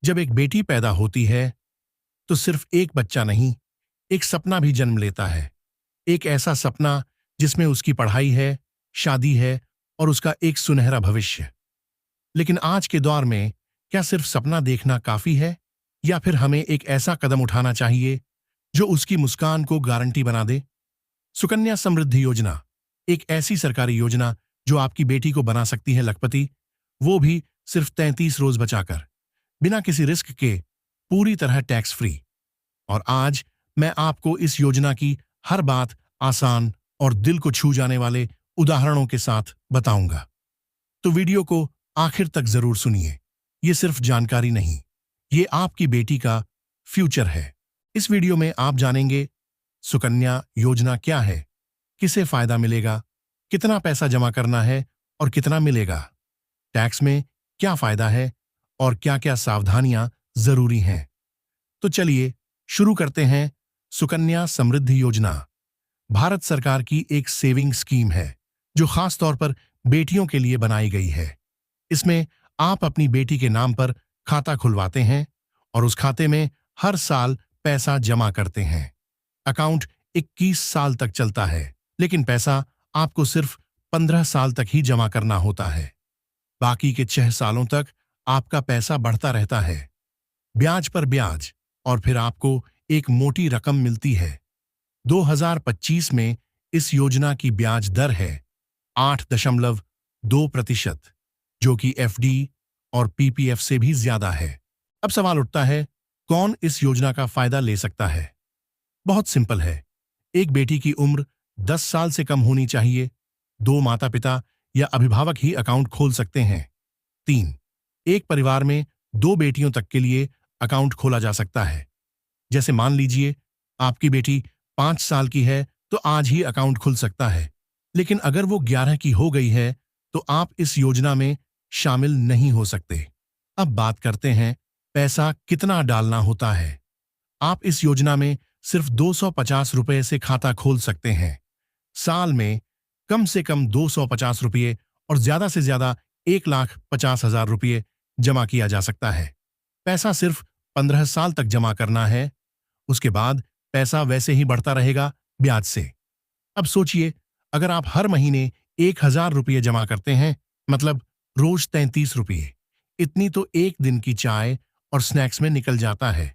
जब एक बेटी पैदा होती है तो सिर्फ एक बच्चा नहीं, एक सपना भी जन्म लेता है। एक ऐसा सपना जिसमें उसकी पढ़ाई है, शादी है और उसका एक सुनहरा भविष्य। लेकिन आज के दौर में क्या सिर्फ सपना देखना काफी है, या फिर हमें एक ऐसा कदम उठाना चाहिए जो उसकी मुस्कान को गारंटी बना दे? सुकन्या समृद्धि योजना एक ऐसी सरकारी योजना जो आपकी बेटी को बना सकती है लखपति, वो भी सिर्फ 33 रोज बचाकर, बिना किसी रिस्क के, पूरी तरह टैक्स फ्री। और आज मैं आपको इस योजना की हर बात आसान और दिल को छू जाने वाले उदाहरणों के साथ बताऊंगा। तो वीडियो को आखिर तक जरूर सुनिए। ये सिर्फ जानकारी नहीं, ये आपकी बेटी का फ्यूचर है। इस वीडियो में आप जानेंगे सुकन्या योजना क्या है, किसे फायदा मिलेगा, कितना पैसा जमा करना है और कितना मिलेगा, टैक्स में क्या फायदा है और क्या क्या सावधानियां जरूरी हैं। तो चलिए शुरू करते हैं। सुकन्या समृद्धि योजना भारत सरकार की एक सेविंग स्कीम है जो खास तौर पर बेटियों के लिए बनाई गई है। इसमें आप अपनी बेटी के नाम पर खाता खुलवाते हैं और उस खाते में हर साल पैसा जमा करते हैं। अकाउंट 21 साल तक चलता है, लेकिन पैसा आपको सिर्फ 15 साल तक ही जमा करना होता है। बाकी के 6 सालों तक आपका पैसा बढ़ता रहता है, ब्याज पर ब्याज, और फिर आपको एक मोटी रकम मिलती है। 2025 में इस योजना की ब्याज दर है 8.2%, जो कि एफडी और पीपीएफ से भी ज्यादा है। अब सवाल उठता है, कौन इस योजना का फायदा ले सकता है? बहुत सिंपल है। एक बेटी की उम्र 10 साल से कम होनी चाहिए। 2 माता पिता या अभिभावक ही अकाउंट खोल सकते हैं। 3, एक परिवार में 2 बेटियों तक के लिए अकाउंट खोला जा सकता है। जैसे मान लीजिए आपकी बेटी 5 साल की है तो आज ही अकाउंट खुल सकता है, लेकिन अगर वो 11 की हो गई है तो आप इस योजना में शामिल नहीं हो सकते। अब बात करते हैं पैसा कितना डालना होता है। आप इस योजना में सिर्फ 250 रुपए से खाता खोल सकते हैं। साल में कम से कम 250 रुपये और ज्यादा से ज्यादा 1,50,000 रुपये जमा किया जा सकता है। पैसा सिर्फ 15 साल तक जमा करना है, उसके बाद पैसा वैसे ही बढ़ता रहेगा ब्याज से। अब सोचिए, अगर आप हर महीने 1,000 रुपये जमा करते हैं, मतलब रोज 33 रुपये, इतनी तो एक दिन की चाय और स्नैक्स में निकल जाता है।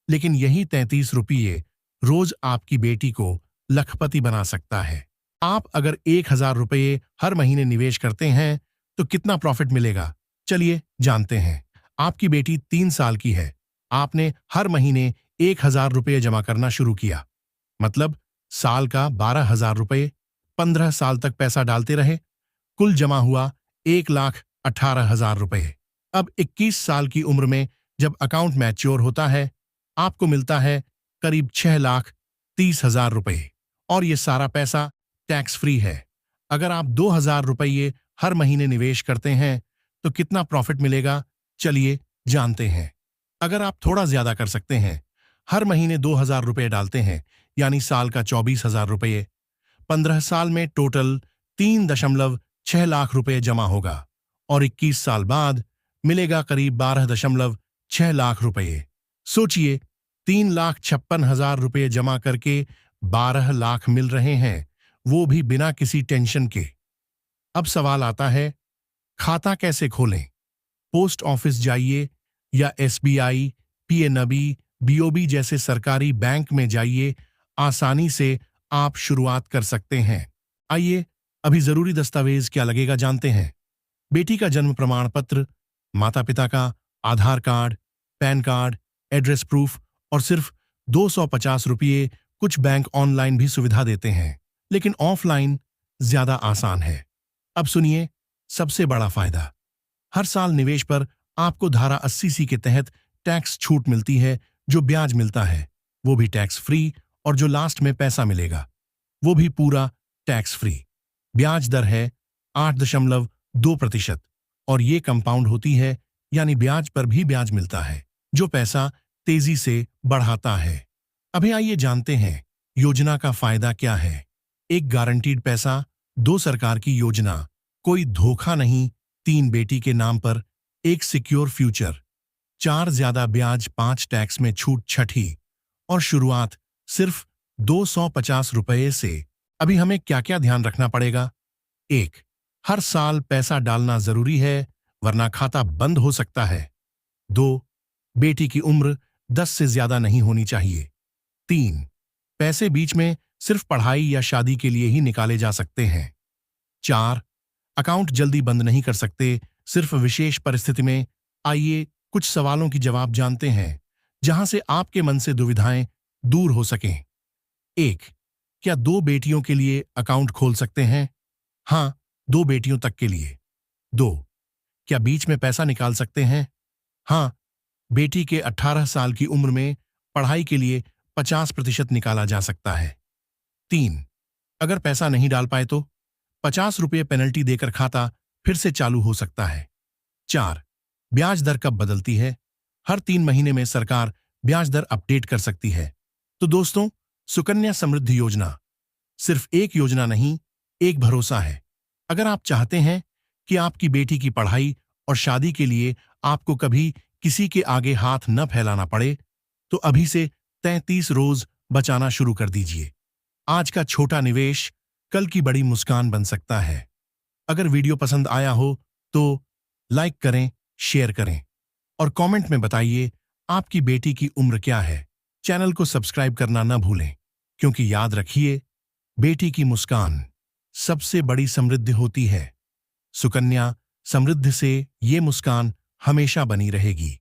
लेकिन यही 33 रुपये रोज आपकी बेटी को लखपति बना सकता है। आप अगर 1,000 रुपये हर महीने निवेश करते हैं तो कितना प्रॉफिट मिलेगा, चलिए जानते हैं। आपकी बेटी 3 साल की है, आपने हर महीने 1,000 रुपये जमा करना शुरू किया, मतलब साल का 12,000 रुपये। 15 साल तक पैसा डालते रहे, कुल जमा हुआ 1,18,000 रुपये। अब 21 साल की उम्र में जब अकाउंट मैच्योर होता है, आपको मिलता है करीब 6,30,000 रुपये, और ये सारा पैसा टैक्स फ्री है। अगर आप 2,000 रुपये हर महीने निवेश करते हैं तो कितना प्रॉफिट मिलेगा, चलिए जानते हैं। अगर आप थोड़ा ज्यादा कर सकते हैं, हर महीने 2,000 रुपये डालते हैं, यानी साल का 24,000 रुपये, 15 साल में टोटल 3.6 लाख रुपये जमा होगा, और 21 साल बाद मिलेगा करीब 12.6 लाख रुपये। सोचिए, 3,56,000 रुपये जमा करके 12 लाख मिल रहे हैं, वो भी बिना किसी टेंशन के। अब सवाल आता है, खाता कैसे खोलें? पोस्ट ऑफिस जाइए या एसबीआई, पीएनबी, बीओबी जैसे सरकारी बैंक में जाइए, आसानी से आप शुरुआत कर सकते हैं। आइए, अभी जरूरी दस्तावेज क्या लगेगा जानते हैं। बेटी का जन्म प्रमाण पत्र, माता पिता का Aadhaar card, PAN card, address proof, और सिर्फ 250 रुपये। कुछ बैंक ऑनलाइन भी सुविधा देते हैं, लेकिन ऑफलाइन ज्यादा आसान है। अब सुनिए सबसे बड़ा फायदा। हर साल निवेश पर आपको धारा 80C के तहत टैक्स छूट मिलती है। जो ब्याज मिलता है वो भी टैक्स फ्री, और जो लास्ट में पैसा मिलेगा वो भी पूरा टैक्स फ्री। ब्याज दर है 8.2%, और ये कंपाउंड होती है, यानी ब्याज पर भी ब्याज मिलता है, जो पैसा तेजी से बढ़ाता है। अभी आइए जानते हैं योजना का फायदा क्या है। एक गारंटीड पैसा, 2 सरकार की योजना, कोई धोखा नहीं, 3 बेटी के नाम पर एक सिक्योर फ्यूचर। 4 ज्यादा ब्याज, 5 टैक्स में छूट छठी, और शुरुआत सिर्फ 250 रुपये से। अभी हमें क्या क्या ध्यान रखना पड़ेगा? 1. हर साल पैसा डालना जरूरी है, वरना खाता बंद हो सकता है। 2. बेटी की उम्र 10 से ज्यादा नहीं होनी चाहिए। 3. पैसे बीच में सिर्फ पढ़ाई या शादी के लिए ही निकाले जा सकते हैं। 4. अकाउंट जल्दी बंद नहीं कर सकते, सिर्फ विशेष परिस्थिति में। आइए कुछ सवालों की जवाब जानते हैं, जहां से आपके मन से दुविधाएं दूर हो सकें। 1. क्या 2 बेटियों के लिए अकाउंट खोल सकते हैं? हाँ, 2 बेटियों तक के लिए। 2. क्या बीच में पैसा निकाल सकते हैं? हाँ, बेटी के 18 साल की उम्र में पढ़ाई के लिए 50% निकाला जा सकता है। 3. अगर पैसा नहीं डाल पाए तो 50 रुपये पेनल्टी देकर खाता फिर से चालू हो सकता है। 4. ब्याज दर कब बदलती है? हर 3 महीने में सरकार ब्याज दर अपडेट कर सकती है। तो दोस्तों, सुकन्या समृद्धि योजना सिर्फ एक योजना नहीं, एक भरोसा है। अगर आप चाहते हैं कि आपकी बेटी की पढ़ाई और शादी के लिए आपको कभी किसी के आगे हाथ न फैलाना पड़े, तो अभी से 33 रोज बचाना शुरू कर दीजिए। आज का छोटा निवेश कल की बड़ी मुस्कान बन सकता है। अगर वीडियो पसंद आया हो तो लाइक करें, शेयर करें और कमेंट में बताइए आपकी बेटी की उम्र क्या है। चैनल को सब्सक्राइब करना न भूलें, क्योंकि याद रखिए, बेटी की मुस्कान सबसे बड़ी समृद्धि होती है। सुकन्या समृद्धि से ये मुस्कान हमेशा बनी रहेगी।